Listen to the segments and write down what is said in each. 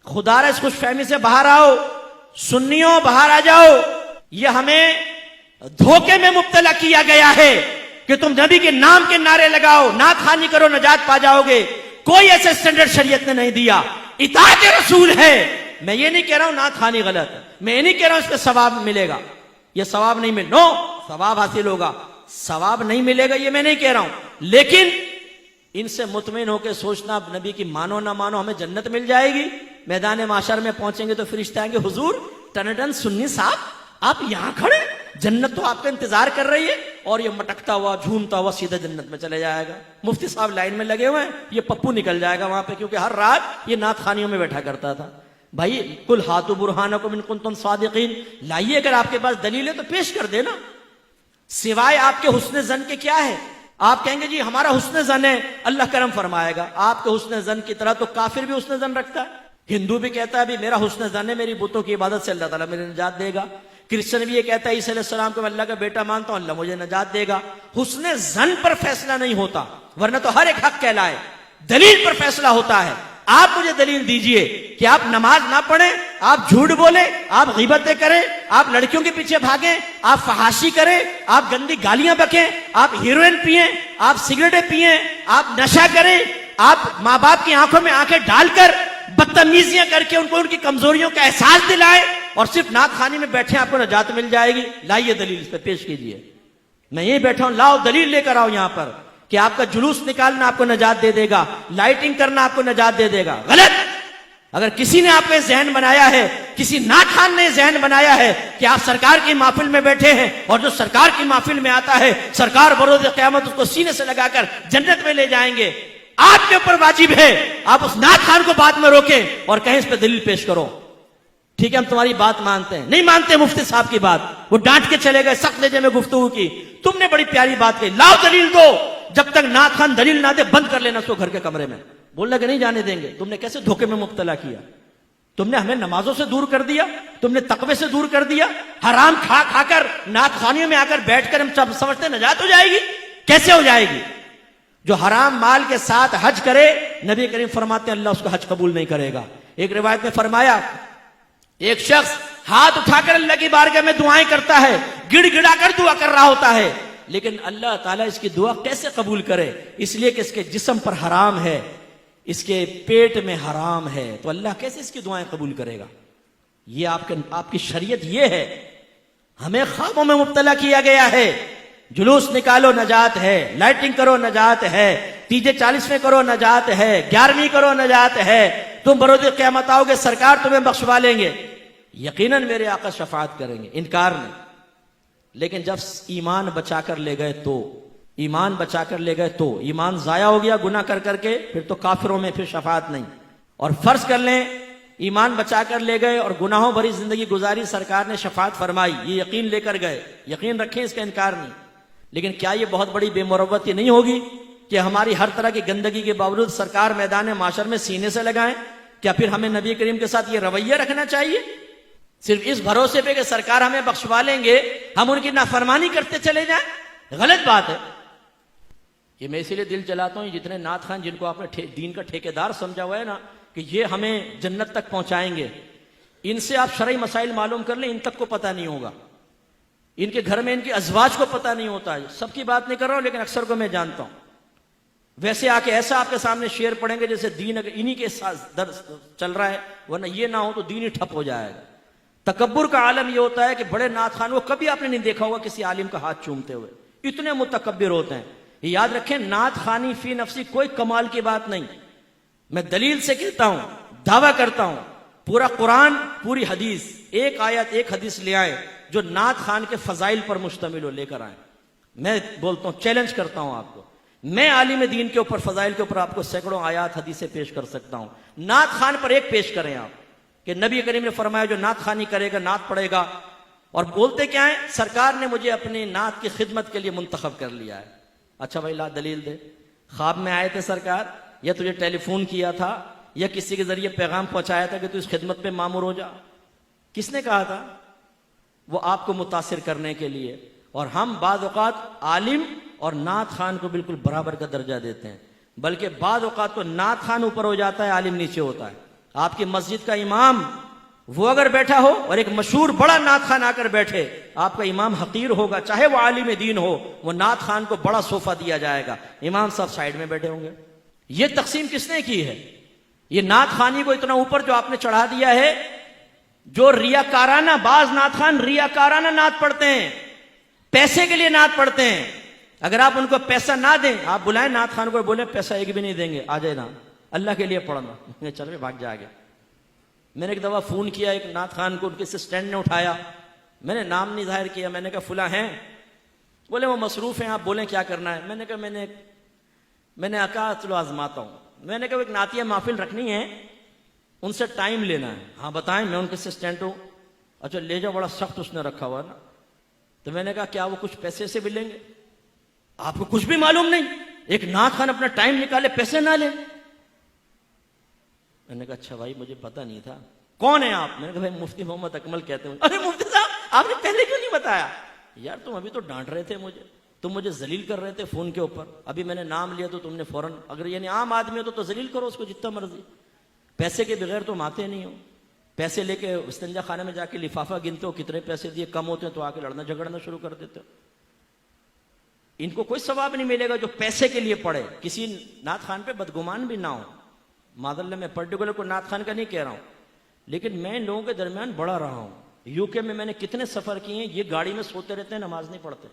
खुदारा इस खुशफहमी से बाहर आओ, सुन्नियों बाहर आ जाओ। यह हमें धोखे में मुब्तला किया गया है कि तुम नबी के नाम के नारे लगाओ, नात खानी करो, नजात पा जाओगे। कोई ऐसे स्टैंडर्ड शरीयत ने नहीं दिया। इताअत रसूल है। मैं ये नहीं कह रहा हूं नात खानी गलत है, मैं ये नहीं कह रहा हूं इसमें सवाब मिलेगा, ये सवाब नहीं मिल, नो, सवाब हासिल होगा, सवाब नहीं मिलेगा ये मैं नहीं कह रहा हूं। लेकिन इनसे मुतमिन होकर सोचना नबी की मानो ना मानो हमें जन्नत मिल जाएगी। मैदान माशर में पहुंचेंगे तो फरिश्ते आएंगे, हुजूर टनटन सुन्नी साहब आप यहां खड़े, जन्नत तो आपका इंतजार कर रही है। और ये मटकता हुआ झूमता हुआ सीधा जन्नत में चले जाएगा। मुफ्ती साहब लाइन में लगे हुए हैं, ये पप्पू निकल जाएगा वहां पे, क्योंकि हर रात ये नात खानियों में बैठा करता था। भाई कुल हाथु बुरहानकुम इन कुंतुम सादिकीन, लाइए अगर आपके पास दलील है तो पेश कर देना। सिवाय आपके हुस्न जन के क्या है? आप कहेंगे जी हमारा हुस्न जन है, अल्लाह करम फरमाएगा। आपके हुस्न जन की तरह तो काफिर भी हुस्न जन रखता है। हिंदू भी कहता है अभी मेरा हुस्न जन है, मेरी बुतों की इबादत से अल्लाह ताला मुझे निजात देगा। क्रिश्चियन भी ये कहता है ईसा अलैहिस्सलाम को मैं अल्लाह का बेटा मानता हूं, अल्लाह मुझे निजात देगा। हुस्न जन पर फैसला नहीं होता, वरना तो हर एक हक कहलाए, दलील पर फैसला होता है। आप मुझे दलील दीजिए कि आप नमाज ना पढ़ें, आप झूठ बोले, आप गीबतें करें, आप लड़कियों के पीछे भागें, आप फहाशी करें, आप गंदी गालियां बकें, आप हीरोइन पिए, आप सिगरेटें पिए, आप नशा करें, आप माँ बाप की आंखों में आंखें डालकर बदतमीजियां करके उनको उनकी कमजोरियों का एहसास दिलाए और सिर्फ नात खानी में बैठे आपको नजात मिल जाएगी। लाइए दलील इस पर पेश कीजिए। मैं यही बैठा हूं, लाओ दलील लेकर आओ यहां पर कि आपका जुलूस निकालना आपको नजात दे देगा, लाइटिंग करना आपको नजात दे देगा। गलत। अगर किसी ने आपको जहन बनाया है, किसी नात खान ने जहन बनाया है कि आप सरकार की महफिल में बैठे हैं और जो सरकार की महफिल में आता है सरकार बरोज़ क़यामत उसको सीने से लगाकर जन्नत में ले जाएंगे, आपके ऊपर वाजिब है आप उस नात खान को बाद में रोकें और कहें इस पर दलील पेश करो। ठीक है हम तुम्हारी बात मानते हैं। नहीं मानते मुफ्ती साहब की बात, वो डांट के चले गए, सख्त लहजे में गुफ्तगू की, तुमने बड़ी प्यारी बात कही, लाओ दलील दो। जब तक नात खान दलील ना दे बंद कर लेना उसको घर के कमरे में। बोलना कि नहीं जाने देंगे। तुमने कैसे धोखे में मुब्तला किया, तुमने हमें नमाजों से दूर कर दिया, तुमने तकवे से दूर कर दिया। हराम खा खाकर नात खानियों में आकर बैठकर हम सब समझते नजात हो जाएगी। कैसे हो जाएगी? जो हराम माल के साथ हज करे, नबी करीम फरमाते हैं अल्लाह उसका हज कबूल नहीं करेगा। एक रिवायत में फरमाया एक शख्स हाथ उठाकर अल्लाह की बारगाह में दुआएं करता है, गिड़गिड़ा कर दुआ कर रहा होता है, लेकिन अल्लाह ताला इसकी दुआ कैसे कबूल करे? इसलिए कि इसके जिस्म पर हराम है, इसके पेट में हराम है, तो अल्लाह कैसे इसकी दुआएं कबूल करेगा? ये आपकी शरीयत ये है। हमें ख्वाबों में मुब्तला किया गया है। जुलूस निकालो नजात है, लाइटिंग करो नजात है, तीजे 40वें करो नजात है, 11वीं करो नजात है, तुम बरोज़ क़यामत आओगे सरकार तुम्हें बख्शवा लेंगे, यकीनन मेरे आका शफाअत करेंगे, इनकार नहीं। लेकिन जब ईमान बचाकर ले गए तो, ईमान बचाकर ले गए तो ईमान जाया हो गया गुनाह कर करके, फिर तो काफिरों में फिर शफाअत नहीं। और फर्ज कर लें ईमान बचाकर ले गए और गुनाहों भरी जिंदगी गुजारी, सरकार ने शफाअत फरमाई, ये यकीन लेकर गए, यकीन रखें इसका इनकार नहीं। लेकिन क्या ये बहुत बड़ी बेमुरव्वती नहीं होगी कि हमारी हर तरह की गंदगी के बावजूद सरकार मैदान माशर में सीने से लगाएं? क्या फिर हमें नबी करीम के साथ ये रवैया रखना चाहिए? सिर्फ इस भरोसे पे कि सरकार हमें बख्शवा लेंगे, हम उनकी नाफरमानी करते चले जाएं? गलत बात है। ये मैं इसीलिए दिल जलाता हूं, जितने नात खान जिनको आपने दीन का ठेकेदार समझा हुआ है ना कि ये हमें जन्नत तक पहुंचाएंगे, इनसे आप शरई मसाइल मालूम कर लें, इन तक को पता नहीं होगा। इनके घर में इनके अजवाज को पता नहीं होता है। सबकी बात नहीं कर रहा हूं, लेकिन अक्सर को मैं जानता हूं। वैसे आके ऐसा आपके सामने शेर पड़ेंगे जैसे दीन अगर इन्हीं के साथ दर्द चल रहा है, वरना ये ना हो तो दीन ही ठप हो जाएगा। तकब्बुर का आलम ये होता है कि बड़े नात खान को कभी आपने नहीं देखा होगा किसी आलिम का हाथ चूमते हुए, इतने मुतकब्बिर होते हैं। याद रखें, नात खानी फी नफसी कोई कमाल की बात नहीं। मैं दलील से कहता हूं, दावा करता हूं, पूरा कुरान पूरी हदीस, एक आयत एक हदीस ले आए जो नात खान के फजाइल पर मुश्तमिल हो, लेकर आए। मैं बोलता हूं, चैलेंज करता हूं आपको, मैं आलिम दीन के ऊपर फजाइल के ऊपर आपको सैकड़ों आयात हदीसें पेश कर सकता हूं। नात खान पर एक पेश करें आप कि नबी करीम ने फरमाया जो नात खानी करेगा नात पढ़ेगा। और बोलते क्या है? सरकार ने मुझे अपनी नात की खिदमत के लिए मुंतखब कर लिया है। अच्छा भाई ला दलील दे, ख्वाब में आए थे सरकार, या तुझे टेलीफोन किया था, या किसी के जरिए पैगाम पहुंचाया था कि तू इस खिदमत में मामूर हो जा? किसने कहा था? वो आपको मुतासिर करने के लिए। और हम बाज़ औक़ात आलिम और नात खान को बिल्कुल बराबर का दर्जा देते हैं, बल्कि बाज़ औक़ात तो नात खान ऊपर हो जाता है, आलिम नीचे होता है। आपकी मस्जिद का इमाम वो अगर बैठा हो और एक मशहूर बड़ा नात खान आकर बैठे, आपका इमाम हकीर होगा, चाहे वो आलिम दीन हो, वो नात खान को बड़ा सोफा दिया जाएगा, इमाम साहब साइड में बैठे होंगे। ये तकसीम किसने की है? ये नात खानी को इतना ऊपर जो आपने चढ़ा दिया है। जो रियाकाराना, बाज नात खान रियाकाराना नात पढ़ते हैं, पैसे के लिए नात पढ़ते हैं। अगर आप उनको पैसा ना दें, आप बुलाएं नात खान को, बोले पैसा एक भी नहीं देंगे, आ जाए ना, अल्लाह के लिए पढ़ना, चल रहे भाग जाएगा। मैंने एक दफा फोन किया एक नात खान को, उनके असिस्टेंट ने उठाया, मैंने नाम नहीं जाहिर किया, मैंने कहा फुला हैं, बोले वो मसरूफ हैं, आप बोले क्या करना है। मैंने कहा मैंने कहा चलो आजमाता हूं। मैंने कहा एक नातिया महफिल रखनी है, उनसे टाइम लेना है। हाँ बताएं, मैं उनके असिस्टेंट हूं। अच्छा ले जाओ, बड़ा सख्त उसने रखा हुआ ना। तो मैंने कहा क्या वो कुछ पैसे से भी लेंगे? आपको कुछ भी मालूम नहीं, एक नात खान अपना टाइम निकाले पैसे ना ले। मैंने कहा अच्छा भाई मुझे पता नहीं था, कौन है आप? मैंने कहा भाई मुफ्ती मोहम्मद अकमल कहते हैं। अरे मुफ्ती साहब आपने पहले क्यों नहीं बताया? यार तुम अभी तो डांट रहे थे मुझे, तुम मुझे जलील कर रहे थे फोन के ऊपर, अभी मैंने नाम लिया तो तुमने फौरन, अगर यानी आम आदमी हो तो जलील करो उसको जितना मर्जी, पैसे के बगैर तुम आते नहीं हो। पैसे लेके इस्तंजा खाने में जाके लिफाफा गिनते हो, कितने पैसे दिए, कम होते हैं तो आके लड़ना झगड़ना शुरू कर देते हो। इनको कोई सवाब नहीं मिलेगा जो पैसे के लिए पढ़े। किसी नात खान पे बदगुमान भी ना हो, मादल्ला मैं पर्टिकुलर को नात खान का नहीं कह रहा हूं, लेकिन मैं इन लोगों के दरमियान बड़ा रहा हूं। यूके में मैंने कितने सफर किए हैं, ये गाड़ी में सोते रहते हैं नमाज नहीं पढ़ते,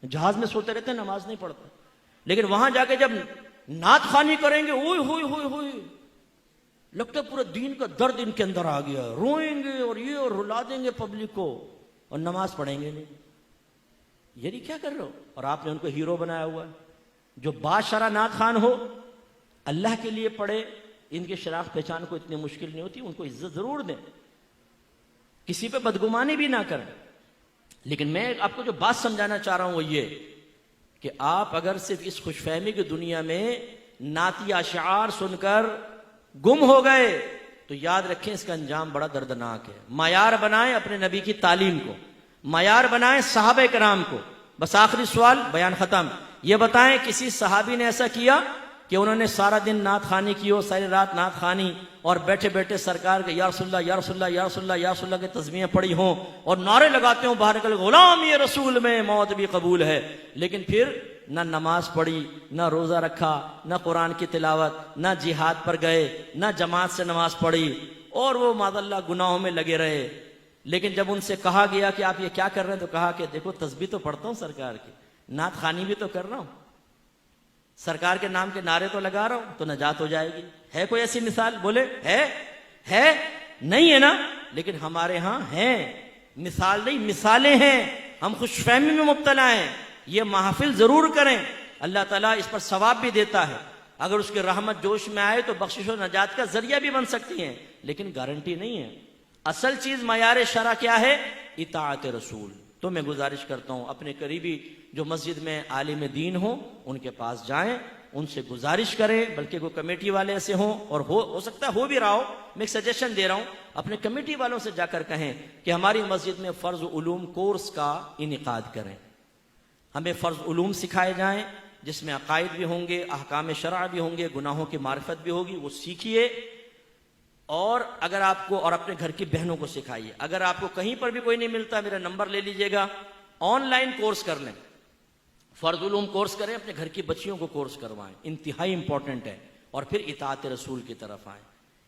जहाज में सोते रहते हैं नमाज नहीं पढ़ते, लेकिन वहां जाके जब नात खानी करेंगे ओए लगता पूरा दीन का दर्द इनके अंदर आ गया, रोएंगे और ये और रुला देंगे पब्लिक को, और नमाज पढ़ेंगे नहीं। ये नहीं क्या कर रहे हो? और आपने उनको हीरो बनाया हुआ है। जो बादशाह नात खान हो, अल्लाह के लिए पढ़े, इनकी शनाख्त पहचान को इतनी मुश्किल नहीं होती, उनको इज्जत जरूर दें, किसी पे बदगुमानी भी ना करें। लेकिन मैं आपको जो बात समझाना चाह रहा हूं वो ये कि आप अगर सिर्फ इस खुशफहमी की दुनिया में नातिया अशार सुनकर गुम हो गए तो याद रखें इसका अंजाम बड़ा दर्दनाक है। मायार बनाएं अपने नबी की तालीम को, मायार बनाएं सहाबे कराम को। बस आखिरी सवाल, बयान खत्म। यह बताएं किसी सहाबी ने ऐसा किया कि उन्होंने सारा दिन नात खानी की हो, सारी रात नात खानी, और बैठे बैठे सरकार के या रसूलल्लाह या रसूलल्लाह या रसूलल्लाह या रसूलल्लाह के तस्बीहें पड़ी हों और नारे लगाते हो बाहर निकल, गुलाम ये रसूल में मौत भी कबूल है, लेकिन फिर ना नमाज पढ़ी, ना रोजा रखा, ना कुरान की तिलावत, ना जिहाद पर गए, ना जमात से नमाज पढ़ी, और वो मादल्ला गुनाहों में लगे रहे। लेकिन जब उनसे कहा गया कि आप ये क्या कर रहे हैं, तो कहा कि देखो तस्बीह तो पढ़ता हूं सरकार की, नात खानी भी तो कर रहा हूं, सरकार के नाम के नारे तो लगा रहा हूं, तो नजात हो जाएगी। है कोई ऐसी मिसाल? बोले है नहीं है ना? लेकिन हमारे यहां है, मिसाल नहीं मिसालें हैं। हम खुशफहमी में मुब्तला हैं। ये महफिल जरूर करें, अल्लाह ताला इस पर सवाब भी देता है। अगर उसकी रहमत जोश में आए तो बख्शिश और नजात का जरिया भी बन सकती है, लेकिन गारंटी नहीं है। असल चीज मयार शरा क्या है? इताअत रसूल। तो मैं गुजारिश करता हूं अपने करीबी जो मस्जिद में आलिम दीन हो उनके पास जाएं, उनसे गुजारिश करें, बल्कि कोई कमेटी वाले ऐसे हों, और हो सकता है हो भी रहा हो, मैं एक सजेशन दे रहा हूं, अपने कमेटी वालों से जाकर कहें कि हमारी मस्जिद में फर्ज उलूम कोर्स का इनेकाद करें, हमें फर्ज उलूम सिखाए जाएं, जिसमें अकायद भी होंगे, अहकाम शरअ भी होंगे, गुनाहों की मारिफत भी होगी, वो सीखिए। और अगर आपको, और अपने घर की बहनों को सिखाइए। अगर आपको कहीं पर भी कोई नहीं मिलता, मेरा नंबर ले लीजिएगा, ऑनलाइन कोर्स कर लें, फर्ज उलूम कोर्स करें, अपने घर की बच्चियों को कोर्स करवाएं, इंतहाई इंपॉर्टेंट है। और फिर इताअत रसूल की तरफ आए।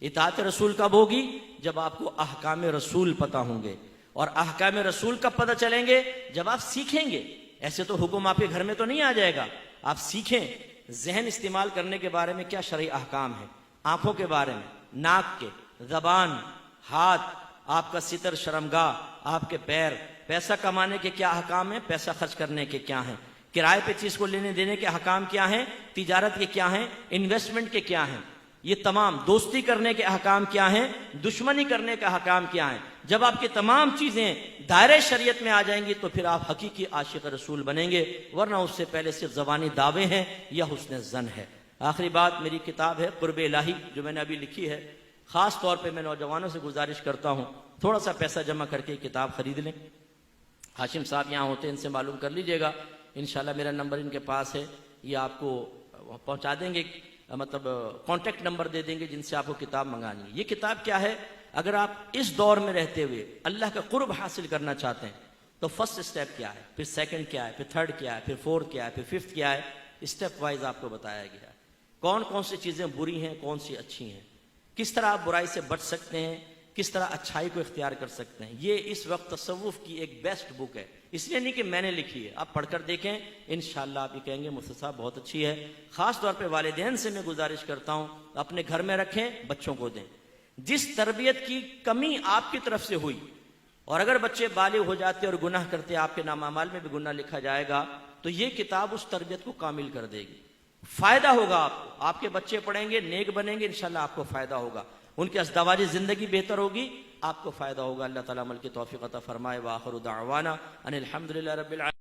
इताअत रसूल कब होगी? जब आपको अहकाम रसूल पता होंगे। और अहकाम रसूल कब पता चलेंगे? जब आप सीखेंगे। ऐसे तो हुक्म आपके घर में तो नहीं आ जाएगा, आप सीखें जहन इस्तेमाल करने के बारे में क्या शरई अहकाम है, आंखों के बारे में, नाक के, जबान, हाथ, आपका सितर शर्मगाह, आपके पैर, पैसा कमाने के क्या अहकाम है, पैसा खर्च करने के क्या हैं, किराए पे चीज को लेने देने के अहकाम क्या हैं, तिजारत के क्या हैं, इन्वेस्टमेंट के क्या हैं, ये तमाम, दोस्ती करने के अहकाम क्या हैं, दुश्मनी करने का अहकाम क्या है। जब आपकी तमाम चीजें दायरे शरीयत में आ जाएंगी तो फिर आप हकीकी आशिक रसूल बनेंगे, वरना उससे पहले सिर्फ ज़बानी दावे हैं या हुस्न ज़न है। आखिरी बात, मेरी किताब है कुर्ब इलाही जो मैंने अभी लिखी है। खास तौर पे मैं नौजवानों से गुजारिश करता हूँ थोड़ा सा पैसा जमा करके किताब खरीद लें। हाशिम साहब यहाँ होते हैं, इनसे मालूम कर लीजिएगा, इंशाल्लाह मेरा नंबर इनके पास है, ये आपको पहुँचा देंगे। मतलब कांटेक्ट नंबर दे देंगे जिनसे आपको किताब मंगानी है। ये किताब क्या है, अगर आप इस दौर में रहते हुए अल्लाह का कुर्ब हासिल करना चाहते हैं तो फर्स्ट स्टेप क्या है, फिर सेकंड क्या है, फिर थर्ड क्या है, फिर फोर्थ क्या है, फिर फिफ्थ क्या है, स्टेप वाइज आपको बताया गया है कौन कौन सी चीजें बुरी हैं, कौन सी अच्छी हैं, किस तरह आप बुराई से बच सकते हैं, किस तरह अच्छाई को इख्तियार कर सकते हैं। ये इस वक्त तसव्वुफ की एक बेस्ट बुक है, इसलिए नहीं कि मैंने लिखी है, आप पढ़कर देखें, इंशाअल्लाह आप ये कहेंगे मुफ्ती साहब बहुत अच्छी है। खास तौर पे वालिदैन से मैं गुजारिश करता हूं अपने घर में रखें, बच्चों को दें। जिस तरबियत की कमी आपकी तरफ से हुई और अगर बच्चे बालिग हो जाते और गुनाह करते, आपके नामामाल में भी गुनाह लिखा जाएगा, तो ये किताब उस तरबियत को कामिल कर देगी। फायदा होगा आपको, आपके बच्चे पढ़ेंगे, नेक बनेंगे, इंशाल्लाह आपको फायदा होगा, उनकी अज़दवाजी जिंदगी बेहतर होगी, आपको फायदा होगा। अल्लाह ताला अमल की तौफीक अता फरमाए। व आखिरु दाअवाना अनिल हम्दुलिल्लाहि रब्बिल आलमीन।